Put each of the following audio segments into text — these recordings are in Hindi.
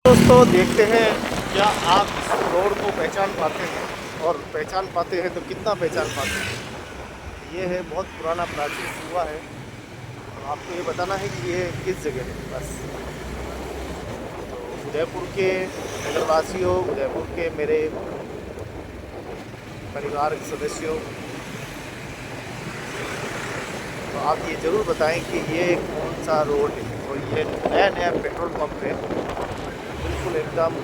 दोस्तों देखते हैं क्या आप इस रोड को पहचान पाते हैं, और पहचान पाते हैं तो कितना पहचान पाते हैं। ये है बहुत पुराना प्राचीन कुआं है। तो आपको ये बताना है कि ये किस जगह है बस। तो उदयपुर के नगरवासियों, उदयपुर के मेरे परिवार के सदस्यों, तो आप ये ज़रूर बताएं कि ये कौन सा रोड है। और ये नया नया पेट्रोल पंप है, बिल्कुल एकदम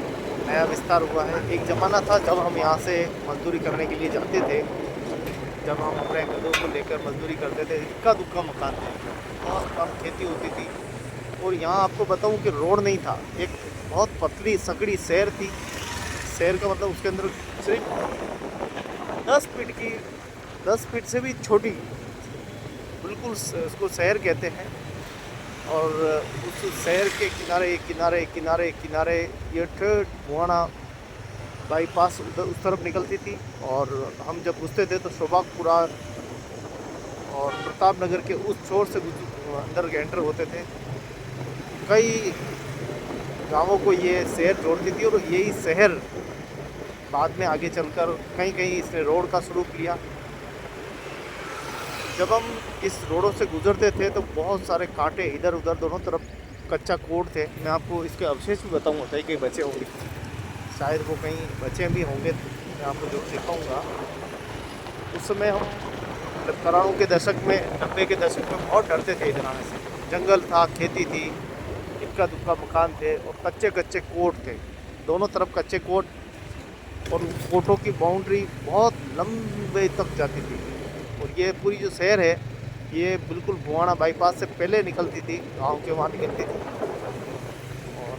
नया विस्तार हुआ है। एक ज़माना था जब हम यहाँ से मजदूरी करने के लिए जाते थे, जब हम अपने गधों को लेकर मजदूरी करते थे। इक्का दुक्का मकान था, बहुत कम खेती होती थी। और यहाँ आपको बताऊँ कि रोड नहीं था, एक बहुत पतली सकड़ी शहर थी। शहर का मतलब उसके अंदर सिर्फ 10 फीट की, 10 फीट से भी छोटी, बिल्कुल उसको शहर कहते हैं। और उस शहर के किनारे किनारे किनारे किनारे ये ठेठ मुहाना बाईपास उधर उस तरफ निकलती थी। और हम जब घुसते थे तो शोभापुरा और प्रताप नगर के उस छोर से अंदर एंटर होते थे। कई गांवों को ये शहर जोड़ती थी, और यही शहर बाद में आगे चलकर कहीं कहीं इसने रोड का स्वरूप लिया। जब हम इस रोडों से गुजरते थे तो बहुत सारे कांटे इधर उधर दोनों तरफ कच्चा कोड थे। मैं आपको इसके अवशेष भी बताऊंगा, कहीं कहीं बचे होंगे, शायद वो कहीं बचे भी होंगे, मैं आपको जो दिखाऊंगा। उस समय हम करारों के दशक में, 90 के दशक में बहुत डरते थे इधर आने से। जंगल था, खेती थी, इक्का दुक्का मकान थे और कच्चे कच्चे कोट थे, दोनों तरफ कच्चे कोट। और कोटों की बाउंड्री बहुत लंबे तक जाती थी। और ये पूरी जो शहर है ये बिल्कुल बुआना बाईपास से पहले निकलती थी, गांव के वहाँ निकलती थी। और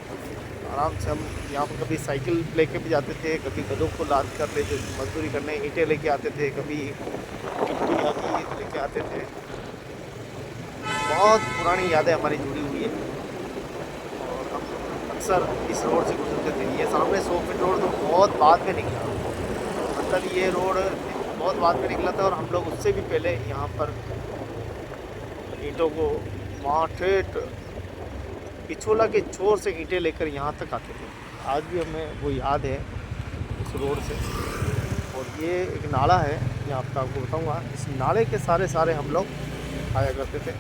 आराम से हम यहाँ पर कभी साइकिल लेके भी जाते थे, कभी गधों को लाद कर ले मजदूरी करने ईंटें लेके आते थे, कभी गिट्टी आदि लेके आते थे। बहुत पुरानी यादें हमारी जुड़ी हुई है। और हम अक्सर इस रोड से गुजरते थे। ये सामने 100 फीट रोड तो बहुत बाद में निकला, मतलब ये रोड बहुत बाद में निकला था। और हम लोग उससे भी पहले यहाँ पर ईंटों को वहाँ ठेठ पिछोला के छोर से ईंटें लेकर यहाँ तक आते थे। आज भी हमें वो याद है उस रोड से। और ये एक नाला है, यहाँ आपको बताऊँगा। इस नाले के सारे हम लोग आया करते थे।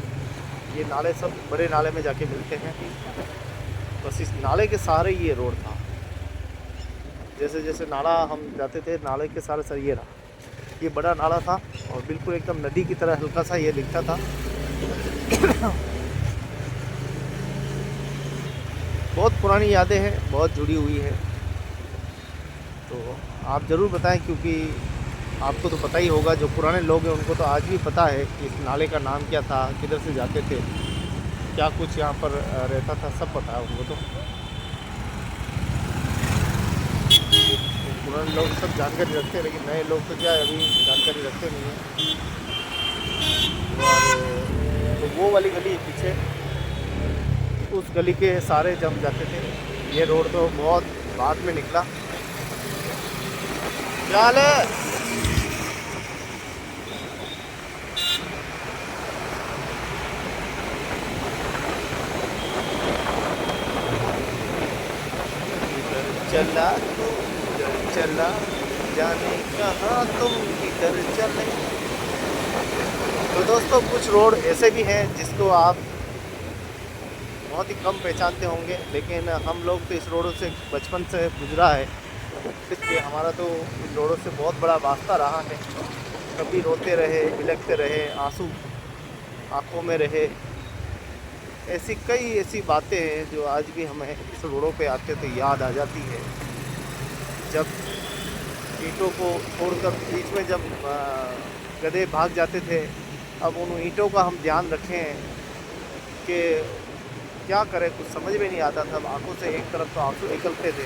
ये नाले सब बड़े नाले में जाके मिलते हैं, बस इस नाले के सहारे ये रोड था। जैसे जैसे नाला हम जाते थे, नाले के सारे ये रहा, ये बड़ा नाला था और बिल्कुल एकदम नदी की तरह हल्का सा ये दिखता था। बहुत पुरानी यादें हैं, बहुत जुड़ी हुई है। तो आप ज़रूर बताएं, क्योंकि आपको तो पता ही होगा, जो पुराने लोग हैं उनको तो आज भी पता है कि इस नाले का नाम क्या था, किधर से जाते थे, क्या कुछ यहाँ पर रहता था, सब पता है उनको। तो पुराने लोग सब जानकारी रखते हैं, लेकिन नए लोग तो क्या है, अभी जानकारी रखते नहीं हैं। और तो वो वाली गली पीछे, उस गली के सारे जम जाते थे। ये रोड तो बहुत बाद में निकला। क्या हाल है? चला तू किधर चला, जाने कहाँ तुम किधर चले। तो दोस्तों कुछ रोड ऐसे भी हैं जिसको आप बहुत ही कम पहचानते होंगे, लेकिन हम लोग तो इस रोडों से बचपन से गुजरा है, इसलिए हमारा तो इन रोडों से बहुत बड़ा वास्ता रहा है। कभी रोते रहे, बिलखते रहे, आंसू आँखों में रहे। ऐसी बातें हैं जो आज भी हमें इस रोडों पे आते तो याद आ जाती है। जब ईंटों को छोड़कर बीच में जब गधे भाग जाते थे, अब उन ईंटों का हम ध्यान रखें कि क्या करें, कुछ समझ में नहीं आता था। आंखों से एक तरफ तो आंसू निकलते थे,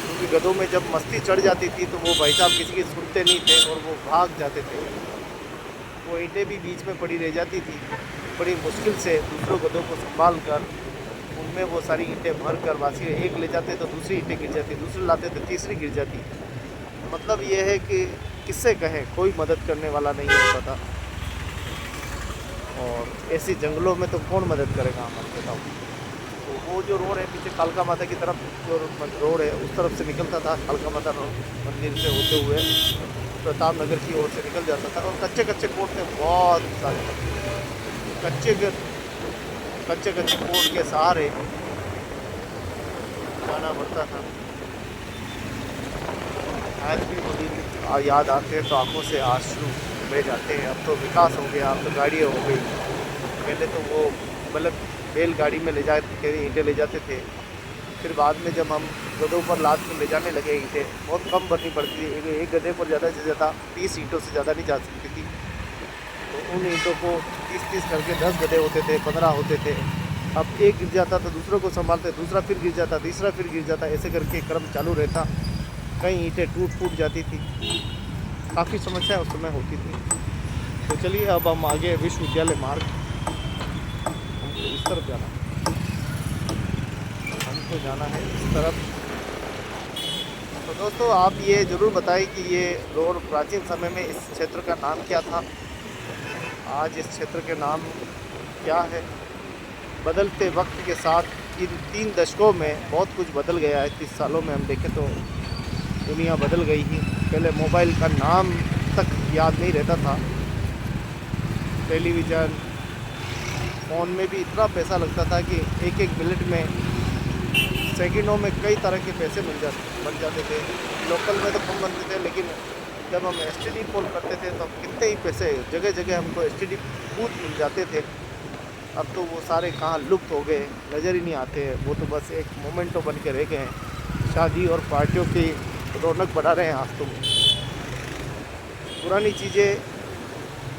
क्योंकि गधों में जब मस्ती चढ़ जाती थी तो वो भाई साहब किसी की सुनते नहीं थे और वो भाग जाते थे। वो ईंटें भी बीच में पड़ी रह जाती थी, बड़ी मुश्किल से दूसरों गधों को संभाल कर उनमें वो सारी ईंटें भर कर वासी एक ले जाते तो दूसरी ईंटें गिर जाती, दूसरी लाते तो तीसरी गिर जाती। मतलब ये है कि किससे कहें, कोई मदद करने वाला नहीं होता था। और ऐसी जंगलों में तो कौन मदद करेगा, हमारे बताओ। तो वो जो रोड है पीछे कालका माता की तरफ जो रोड है उस तरफ से निकलता था, कालका माता मंदिर से होते हुए प्रताप नगर की ओर से निकल जाता था। और कच्चे कच्चे कोर्ट थे बहुत सारे, कच्चे कोर्ट के सहारे जाना पड़ता था। आज भी वो दिन याद आते हैं तो आंखों से आंसू बह जाते हैं। अब तो विकास हो गया, अब तो गाड़ियाँ हो गई। पहले तो वो मतलब बैलगाड़ी में ले जाते ईंटें ले जाते थे, फिर बाद में जब हम गधों पर लाद कर ले जाने लगे ईंटें बहुत कम भरनी पड़ती थी। एक गधे पर ज़्यादा से ज़्यादा 30 ईंटों से ज़्यादा नहीं जा सकती थी। तो उन ईंटों को 30 करके 10 गधे होते थे, 15 होते थे। अब एक गिर जाता तो दूसरों को संभालते, दूसरा फिर गिर जाता, तीसरा फिर गिर जाता, ऐसे करके क्रम चालू रहता। कई ईंटें टूट जाती थी, काफ़ी समस्या उस समय होती थी। तो चलिए अब हम आगे विश्वविद्यालय मार्ग, हमको इस तरफ जाना है, हमको जाना है इस तरफ। तो दोस्तों आप ये ज़रूर बताएं कि ये रोड प्राचीन समय में इस क्षेत्र का नाम क्या था, आज इस क्षेत्र के नाम क्या है। बदलते वक्त के साथ इन 3 दशकों में बहुत कुछ बदल गया है। 30 सालों में हम देखें तो दुनिया बदल गई ही। पहले मोबाइल का नाम तक याद नहीं रहता था, टेलीविज़न फ़ोन में भी इतना पैसा लगता था कि एक मिनट में, सेकंडों में कई तरह के पैसे बन जाते थे। लोकल में तो कम बनते थे, लेकिन जब हम एसटीडी कॉल करते थे तो कितने ही पैसे, जगह जगह हमको एसटीडी बूथ मिल जाते थे। अब तो वो सारे कहाँ लुप्त हो गए, नज़र ही नहीं आते हैं। वो तो बस एक मोमेंटो बन के रह गए हैं। शादी और पार्टियों की रौनक बढ़ा रहे हैं आज तो। पुरानी चीज़ें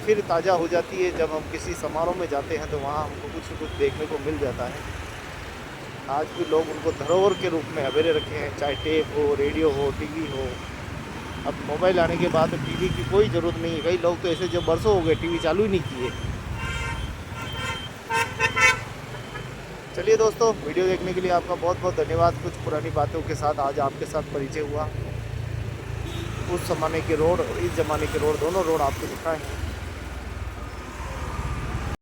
फिर ताज़ा हो जाती है जब हम किसी समारोह में जाते हैं, तो वहाँ हमको कुछ न कुछ देखने को मिल जाता है। आज भी लोग उनको धरोहर के रूप में अबेरे रखे हैं, चाहे टेप हो, रेडियो हो, टीवी हो। अब मोबाइल आने के बाद टीवी की कोई ज़रूरत नहीं है। कई लोग तो ऐसे जो बरसों हो गए टीवी चालू ही नहीं किए। चलिए दोस्तों, वीडियो देखने के लिए आपका बहुत बहुत धन्यवाद। कुछ पुरानी बातों के साथ आज आपके साथ परिचय हुआ। उस ज़माने के रोड और इस ज़माने के रोड, दोनों रोड आपको दिखाए हैं।